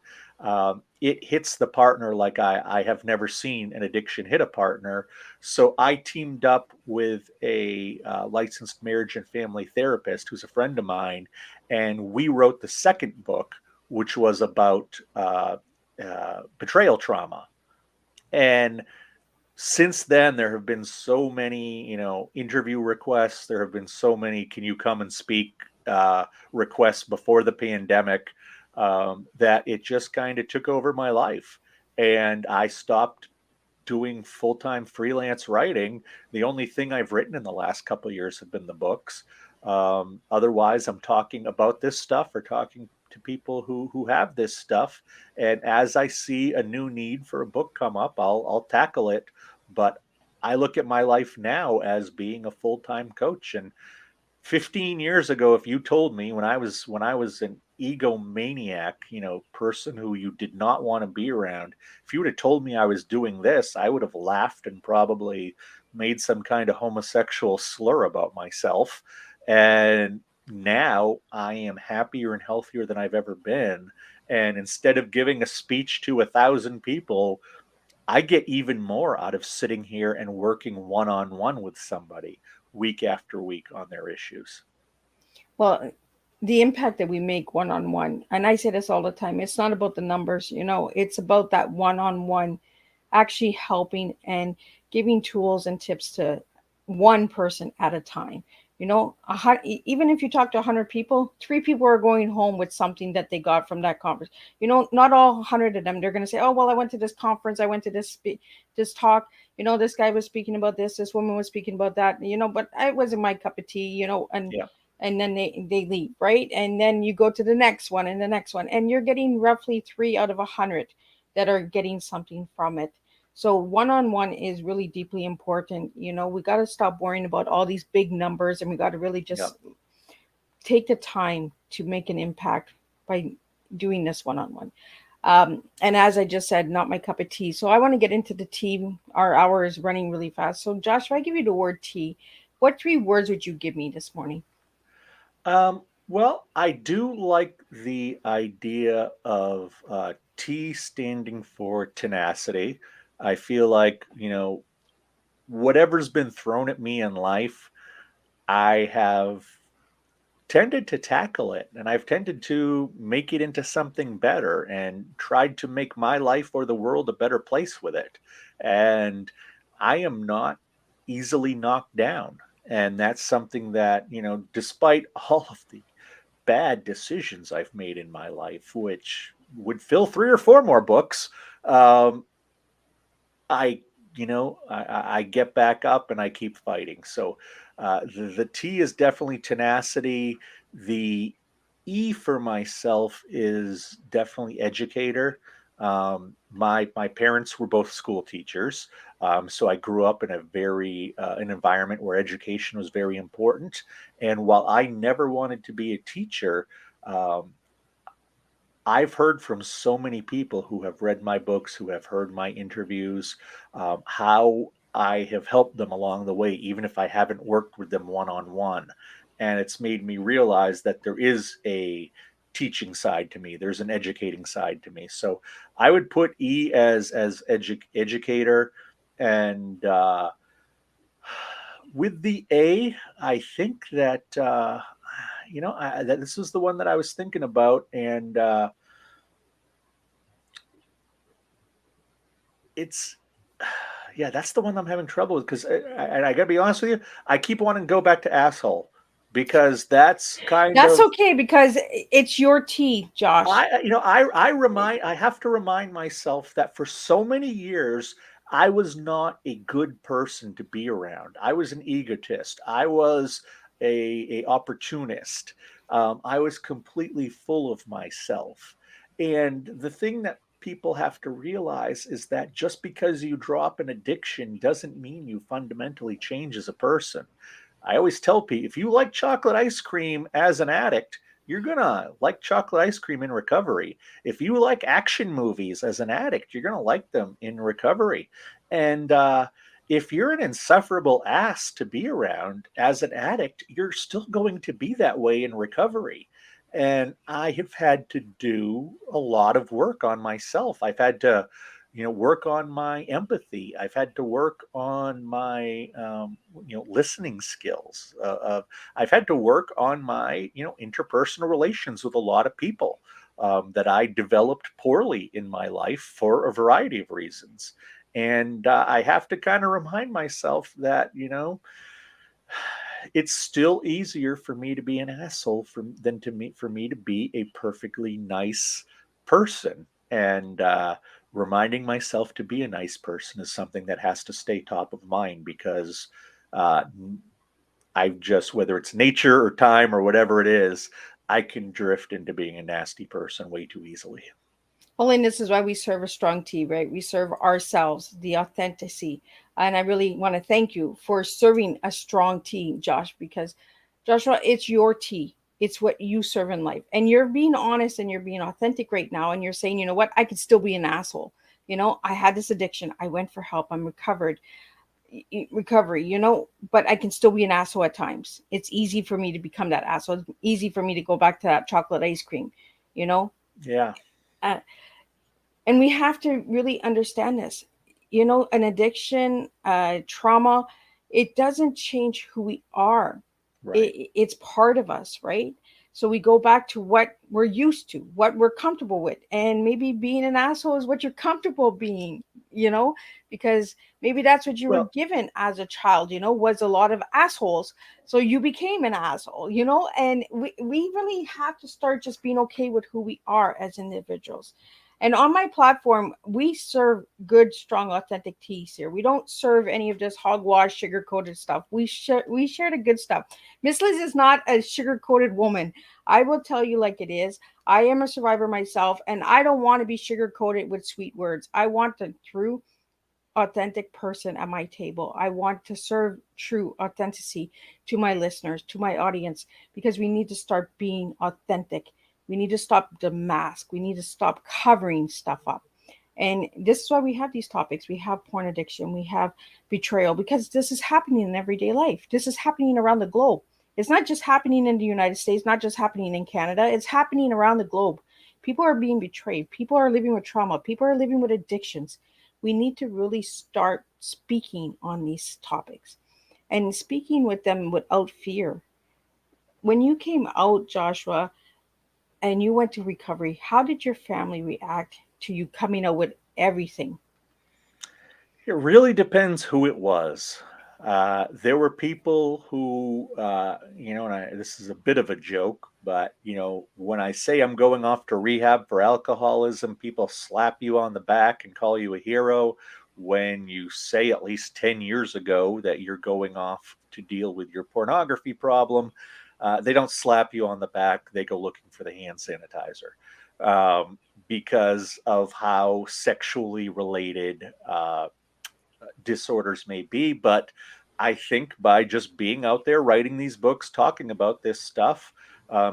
C: it hits the partner like I have never seen an addiction hit a partner. So I teamed up with a licensed marriage and family therapist who's a friend of mine, and we wrote the second book, which was about betrayal trauma. And since then there have been so many interview requests, there have been so many can you come and speak requests before the pandemic, that it just kind of took over my life, and I stopped doing full-time freelance writing. The only thing I've written in the last couple of years have been the books. Otherwise I'm talking about this stuff or talking to people who have this stuff, and as I see a new need for a book come up, I'll tackle it. But I look at my life now as being a full-time coach. And 15 years ago, if you told me when I was an egomaniac, person who you did not want to be around, if you would have told me I was doing this, I would have laughed and probably made some kind of homosexual slur about myself. And now I am happier and healthier than I've ever been. And instead of giving a speech to 1,000 people, I get even more out of sitting here and working one on one with somebody week after week on their issues.
B: Well, the impact that we make one on one, and I say this all the time, it's not about the numbers, it's about that one on one actually helping and giving tools and tips to one person at a time. Even if you talk to 100 people, 3 people are going home with something that they got from that conference. Not all 100 of them, they're going to say, oh, well, I went to this conference, I went to this talk, this guy was speaking about this woman was speaking about that, but I wasn't my cup of tea, and
C: Yeah.
B: and then they leave, right? And then you go to the next one and the next one, and you're getting roughly 3 out of 100 that are getting something from it. So one-on-one is really deeply important. We got to stop worrying about all these big numbers, and we got to really
C: Yeah.
B: just take the time to make an impact by doing this one-on-one. And as I just said, not my cup of tea. So I want to get into the tea. Our hour is running really fast. So Josh, if I give you the word tea, what 3 words would you give me this morning?
C: Well, I do like the idea of T standing for tenacity. I feel like, whatever's been thrown at me in life, I have tended to tackle it and I've tended to make it into something better and tried to make my life or the world a better place with it. And I am not easily knocked down. And that's something that, despite all of the bad decisions I've made in my life, which would fill 3 or 4 more books, um, I, I get back up and I keep fighting. So the T is definitely tenacity. The E for myself is definitely educator. My parents were both school teachers, so I grew up in a very an environment where education was very important. And while I never wanted to be a teacher, um, I've heard from so many people who have read my books, who have heard my interviews, how I have helped them along the way, even if I haven't worked with them one on one. And it's made me realize that there is a teaching side to me. There's an educating side to me. So I would put E as educator, and with the A, I think that that this was the one that I was thinking about, and it's yeah, that's the one I'm having trouble with because and I gotta be honest with you, I keep wanting to go back to asshole because that's kind
B: That's
C: of
B: okay because it's your tea, Josh.
C: I have to remind myself that for so many years I was not a good person to be around. I was an egotist. I was a opportunist. I was completely full of myself. And the thing that people have to realize is that just because you drop an addiction doesn't mean you fundamentally change as a person. I always tell people if you like chocolate ice cream as an addict, you're gonna like chocolate ice cream in recovery. If you like action movies as an addict, you're gonna like them in recovery. And if you're an insufferable ass to be around as an addict, you're still going to be that way in recovery. And I have had to do a lot of work on myself. I've had to, work on my empathy. I've had to work on my, listening skills. I've had to work on my, interpersonal relations with a lot of people that I developed poorly in my life for a variety of reasons. And I have to kind of remind myself that, it's still easier for me to be an asshole than for me to be a perfectly nice person. And reminding myself to be a nice person is something that has to stay top of mind because uh, I've just, whether it's nature or time or whatever it is, I can drift into being a nasty person way too easily.
B: Well, and this is why we serve a strong tea, right? We serve ourselves, the authenticity. And I really want to thank you for serving a strong tea, Josh, because Joshua, it's your tea. It's what you serve in life. And you're being honest and you're being authentic right now. And you're saying, you know what? I could still be an asshole. I had this addiction. I went for help. I'm recovered. Recovery, but I can still be an asshole at times. It's easy for me to become that asshole. It's easy for me to go back to that chocolate ice cream, you know?
C: Yeah,
B: Uh, and we have to really understand this. An addiction, trauma, it doesn't change who we are.
C: right.
B: It's part of us, right? So we go back to what we're used to, what we're comfortable with, and maybe being an asshole is what you're comfortable being, you know because maybe that's what you were
C: Well,
B: given as a child, was a lot of assholes, so you became an asshole, and we really have to start just being okay with who we are as individuals. And on my platform, we serve good, strong, authentic teas here. We don't serve any of this hogwash, sugar coated stuff. We share the good stuff. Miss Liz is not a sugar coated woman. I will tell you like it is. I am a survivor myself, and I don't want to be sugar coated with sweet words. I want the true, authentic person at my table. I want to serve true authenticity to my listeners, to my audience, because we need to start being authentic. We need to stop the mask. We need to stop covering stuff up. And this is why we have these topics. We have porn addiction, we have betrayal, because this is happening in everyday life. This is happening around the globe. It's not just happening in the United States, not just happening in Canada, it's happening around the globe. People are being betrayed. People are living with trauma. People are living with addictions. We need to really start speaking on these topics and speaking with them without fear. When you came out, Joshua, and you went to recovery, how did your family react to you coming out with everything?
C: It really depends who it was. There were people who, and this is a bit of a joke, but, when I say I'm going off to rehab for alcoholism, people slap you on the back and call you a hero. When you say at least 10 years ago that you're going off to deal with your pornography problem, they don't slap you on the back. They go looking for the hand sanitizer because of how sexually related disorders may be. But I think by just being out there writing these books, talking about this stuff,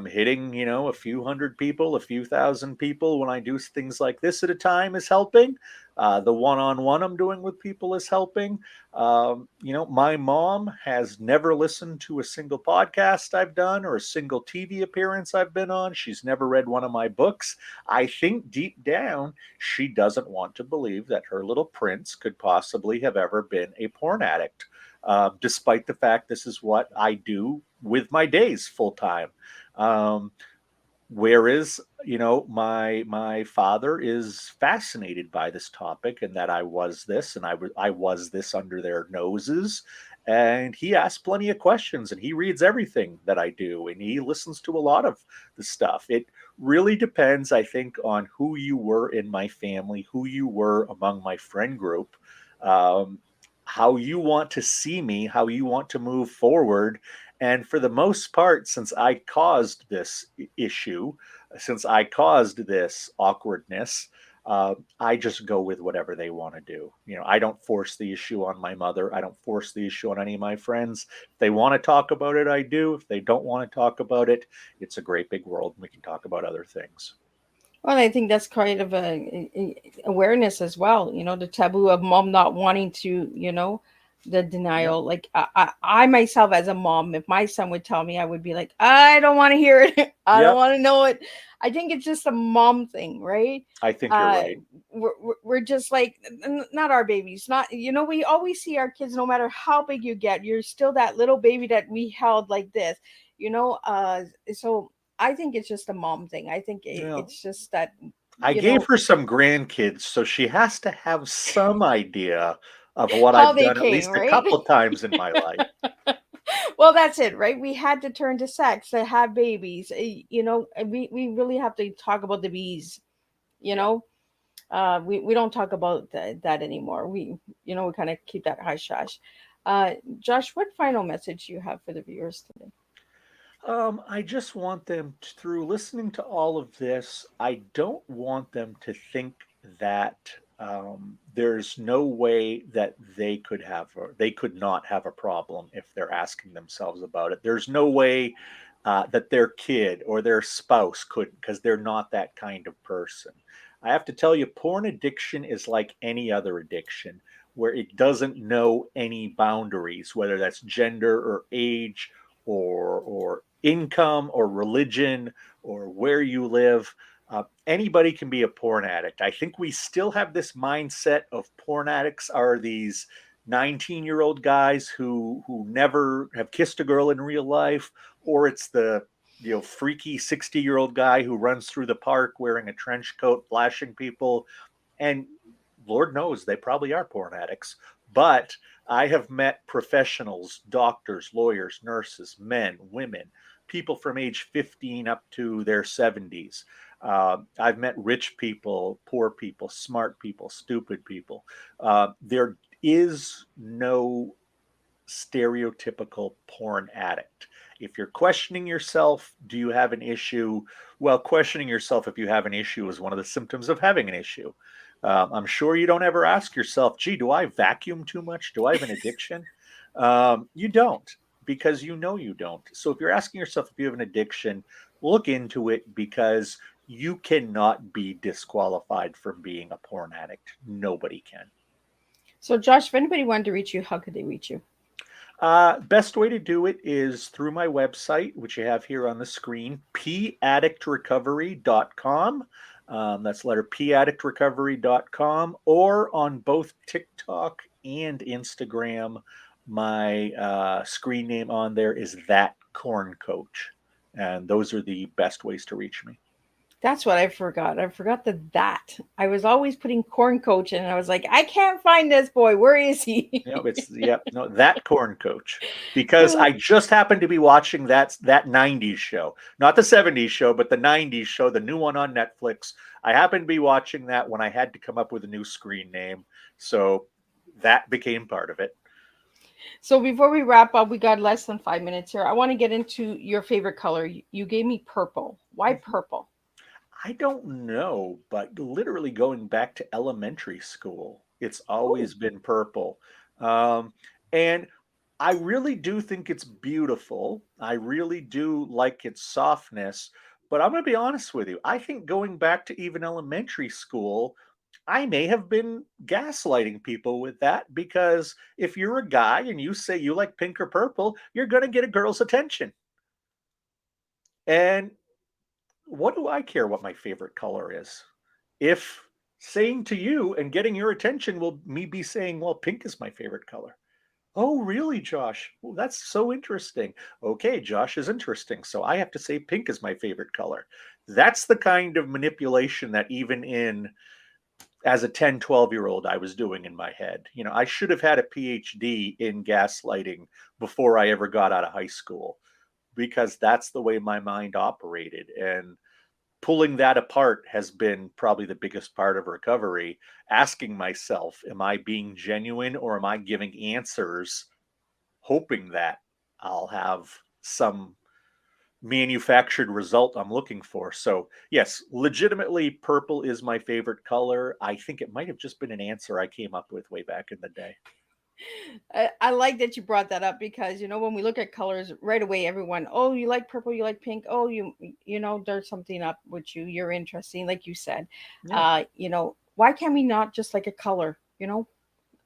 C: hitting, a few hundred people, a few thousand people when I do things like this at a time is helping. The one-on-one I'm doing with people is helping. My mom has never listened to a single podcast I've done or a single TV appearance I've been on. She's never read one of my books. I think deep down, she doesn't want to believe that her little prince could possibly have ever been a porn addict, despite the fact this is what I do with my days full time. Um, Whereas, my father is fascinated by this topic and that I was this and I was this under their noses. And he asks plenty of questions and he reads everything that I do and he listens to a lot of the stuff. It really depends, I think, on who you were in my family, who you were among my friend group, um, how you want to see me, how you want to move forward. And for the most part, since I caused this issue, since I caused this awkwardness, I just go with whatever they want to do. I don't force the issue on my mother. I don't force the issue on any of my friends. If they want to talk about it, I do. If they don't want to talk about it, it's a great big world and we can talk about other things.
B: Well, I think that's kind of awareness as well. The taboo of mom not wanting to, the
C: Yep.
B: denial. Like I myself as a mom, if my son would tell me, I would be like, I don't want to hear it. I don't
C: Yep.
B: want to know it. I think it's just a mom thing, right?
C: I think you're
B: Uh,
C: right.
B: we're just like not our babies. Not we always see our kids, no matter how big you get, you're still that little baby that we held like this. So I think it's just a mom thing. I think
C: Well,
B: it's just that,
C: I
B: you
C: gave
B: know,
C: her some grandkids, so she has to have some idea of what
B: how
C: I've
B: they
C: done at
B: came,
C: least a
B: right?
C: couple times in my life.
B: Well, that's it, right? We had to turn to sex to have babies. And we really have to talk about the bees, you
C: Yeah.
B: know? We don't talk about that anymore. We kind of keep that hush hush. Josh, what final message do you have for the viewers today?
C: I just want them to, through listening to all of this, I don't want them to think that there's no way that they could not have a problem if they're asking themselves about it. There's no way that their kid or their spouse couldn't, because they're not that kind of person. I have to tell you, porn addiction is like any other addiction, where it doesn't know any boundaries, whether that's gender or age or income or religion or where you live. Anybody can be a porn addict. I think we still have this mindset of porn addicts are these 19-year-old guys who never have kissed a girl in real life, or it's the freaky 60-year-old guy who runs through the park wearing a trench coat, flashing people. And Lord knows they probably are porn addicts. But I have met professionals, doctors, lawyers, nurses, men, women, people from age 15 up to their 70s. I've met rich people, poor people, smart people, stupid people. There is no stereotypical porn addict. If you're questioning yourself, do you have an issue? Well, questioning yourself if you have an issue is one of the symptoms of having an issue. I'm sure you don't ever ask yourself, gee, do I vacuum too much? Do I have an addiction? You don't, because you know you don't. So if you're asking yourself if you have an addiction, look into it, because you cannot be disqualified from being a porn addict. Nobody can.
B: So, Josh, if anybody wanted to reach you, how could they reach you?
C: Best way to do it is through my website, which you have here on the screen, paddictrecovery.com. That's letter paddictrecovery.com, or on both TikTok and Instagram. My screen name on there is That Corn Coach. And those are the best ways to reach me.
B: That's what I forgot. I forgot the that. I was always putting corn coach in, and I was like, I can't find this boy. Where is he?
C: No, That Corn Coach, because I just happened to be watching that '90s show, not the '70s show, but the '90s show, the new one on Netflix. I happened to be watching that when I had to come up with a new screen name, so that became part of it.
B: So before we wrap up, we got less than 5 minutes here. I want to get into your favorite color. You gave me purple. Why purple?
C: I don't know, but literally going back to elementary school, it's
B: Oh,
C: always been purple. Um, and I really do think it's beautiful. I really do like its softness. But I'm going to be honest with you. I think going back to even elementary school, I may have been gaslighting people with that, because if you're a guy and you say you like pink or purple, you're going to get a girl's attention. And what do I care what my favorite color is? If saying to you and getting your attention will me be saying, well, pink is my favorite color. Oh, really, Josh? Well, that's so interesting. Okay, Josh is interesting. So I have to say pink is my favorite color. That's the kind of manipulation that even in as a 10, 12-year old I was doing in my head. I should have had a PhD in gaslighting before I ever got out of high school, because that's the way my mind operated. And pulling that apart has been probably the biggest part of recovery. Asking myself, am I being genuine, or am I giving answers hoping that I'll have some manufactured result I'm looking for? So, yes, legitimately, purple is my favorite color. I think it might have just been an answer I came up with way back in the day.
B: I like that you brought that up because when we look at colors right away, everyone, oh, you like purple, you like pink, oh, there's something up with you. You're interesting, like you said.
C: Yeah,
B: Why can't we not just like a color?
C: yeah,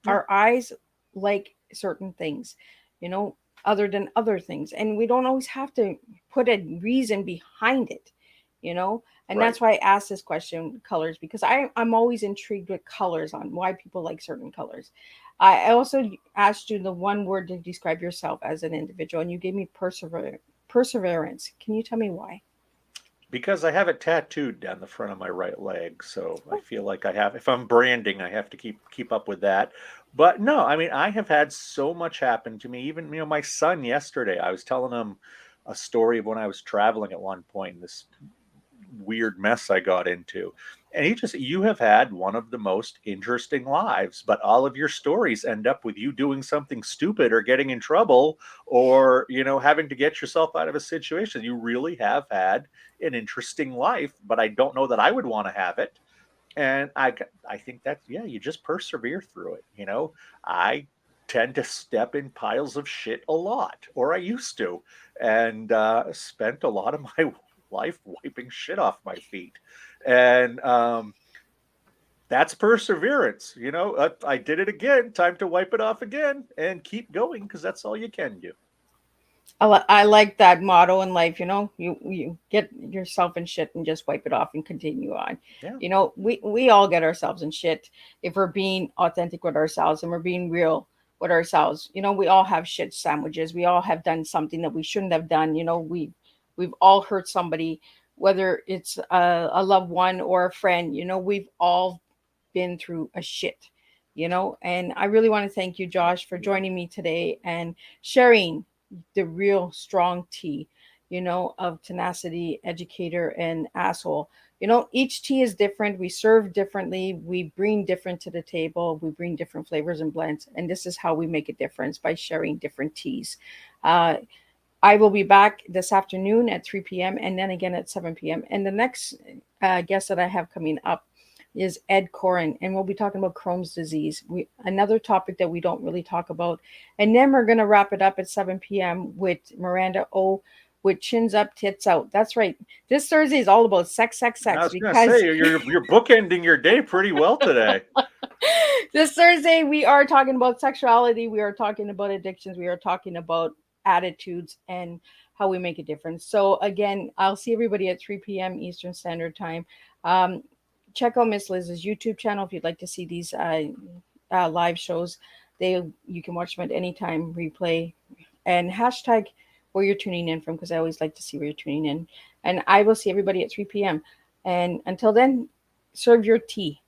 B: Our eyes like certain things, you know, other than other things. And we don't always have to put a reason behind it, you know? And
C: right.
B: that's why I asked this question, colors, because I'm always intrigued with colors on why people like certain colors. I also asked you the one word to describe yourself as an individual, and you gave me perseverance. Can you tell me why?
C: Because I have it tattooed down the front of my right leg, so I
B: Oh,
C: feel like I have. If I'm branding, I have to keep up with that. But no, I mean, I have had so much happen to me. Even my son yesterday, I was telling him a story of when I was traveling at one point, and this weird mess I got into. And you have had one of the most interesting lives, but all of your stories end up with you doing something stupid or getting in trouble, or, having to get yourself out of a situation. You really have had an interesting life, but I don't know that I would want to have it. And I think that, yeah, you just persevere through it. I tend to step in piles of shit a lot, or I used to, and spent a lot of my life wiping shit off my feet. And that's perseverance. I did it again. Time to wipe it off again and keep going, because that's all you can do.
B: I like that motto in life. You get yourself in shit and just wipe it off and continue on.
C: Yeah,
B: We all get ourselves in shit if we're being authentic with ourselves and we're being real with ourselves. We all have shit sandwiches. We all have done something that we shouldn't have done. We've all hurt somebody, whether it's a loved one or a friend. We've all been through a shit. And I really want to thank you, Josh, for joining me today and sharing the real strong tea, of tenacity, educator, and asshole. You know, each tea is different. We serve differently. We bring different to the table. We bring different flavors and blends. And this is how we make a difference, by sharing different teas. Uh, I will be back this afternoon at 3 p.m. and then again at 7 p.m. And the next guest that I have coming up is Ed Corin, and we'll be talking about Crohn's disease. Another topic that we don't really talk about. And then we're going to wrap it up at 7 p.m. with Miranda O with Chins Up, Tits Out. That's right. This Thursday is all about sex, sex,
C: I
B: sex.
C: was going to
B: Because
C: say you're bookending your day pretty well today.
B: this Thursday we are talking about sexuality. We are talking about addictions. We are talking about attitudes and how we make a difference. So again, I'll see everybody at 3 p.m. Eastern Standard Time. Um, Check out Miss Liz's YouTube channel if you'd like to see these live shows. You can watch them at any time, replay, and hashtag where you're tuning in from, because I always like to see where you're tuning in. And I will see everybody at 3 p.m. And until then, serve your tea.